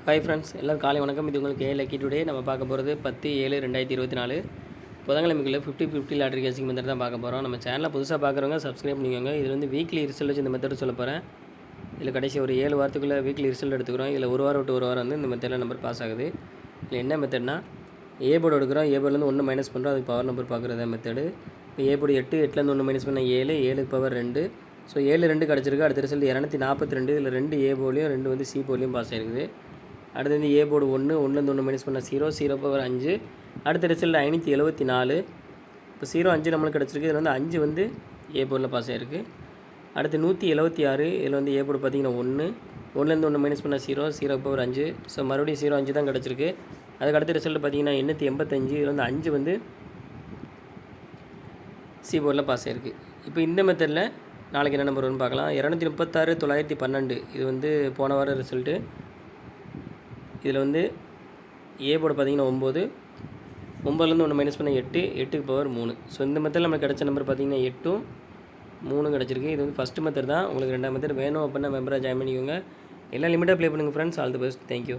Hi friends, எல்லோரும் காலை வணக்கம். இது உங்களுக்கு லக்கி டுடே. நம்ம பார்க்க போகிறது 10/7/2024 புதன்கிழமைக்குள்ள 50/50 லாட்ரி கேசிங் மெத்தட் தான் பார்க்க போகிறோம். நம்ம சேனலில் புதுசாக பார்க்குறவங்க சப்ஸ்கிரைப் பண்ணிக்கோங்க. இதில் வந்து வீக்லி ரிசல்ட் வச்சு இந்த மெத்தட் சொல்ல போகிறேன். இதில் கடைசி ஒரு 7 வாரத்துக்குள்ளே வீக்லி ரிசல்ட் எடுத்துக்கிறோம். இதில் ஒரு வாரம் விட்டு ஒரு வாரம் வந்து இந்த மெத்தடில் நம்பர் பாஸ் ஆகுது. இதில் என்ன மெத்தட்னா, ஏ போர்டு எடுக்கிறோம். ஏ போர்டிலேருந்து 1 மைனஸ் பண்ணுறோம். அதுக்கு பவர் நம்பர் பார்க்குறது மெத்தடு. இப்போ ஏ போர்டு 8, 8லேருந்து 1 மைனஸ் பண்ண 7, 7க்கு பவர் 2. ஸோ 7 2 கிடச்சிருக்கு. அடுத்த ரிசல்ட் 242. இதில் 2 ஏ போர்ட்லையும் 2 வந்து சி போர்ட்லையும் பாஸ் ஆகிருக்குது. அடுத்து வந்து ஏ போர்டு 1, 1லேருந்து 1 மைனஸ் பண்ண 0, 0 பவர் 5. அடுத்த ரிசல்ட் 574. இப்போ 0 5 நம்மளுக்கு கிடச்சிருக்கு. இதில் வந்து 5 வந்து ஏ போர்டில் பாஸ் ஆகிருக்கு. அடுத்து 176. இதில் வந்து ஏ போர்டு பார்த்திங்கன்னா 1, 1லேருந்து 1 மைனஸ் பண்ண 0, 0 பவர் 5. ஸோ மறுபடியும் 0 5 தான் கிடச்சிருக்கு. அதுக்கு அடுத்த ரிசல்ட் பார்த்திங்கன்னா 885. இதில் வந்து 5 வந்து சி போர்டில் பாஸ் ஆகிருக்கு. இப்போ இந்த மெத்தடில் நாளைக்கு என்ன நம்பர் வரும்னு பார்க்கலாம். 236 912. இது வந்து போன வாரம் ரிசல்ட்டு. இதில் வந்து ஏ போர்டு பார்த்திங்கன்னா 9, 9லேருந்து 1 மைனஸ் பண்ண 8, 8க்கு பவர் 3. ஸோ இந்த மெத்தடில் நமக்கு கிடச்ச நம்பர் பார்த்திங்கன்னா 8ம் 3 கிடச்சிருக்கு. இது வந்து ஃபஸ்ட்டு மெத்தட் தான். உங்களுக்கு 2ஆம் மெத்தட் வேணும் அப்படின்னா மெம்பராக ஜாயின் பண்ணிக்கோங்க. எல்லாம் லிமிட்டாக ப்ளே பண்ணுங்கள் friends. All the best. Thank you.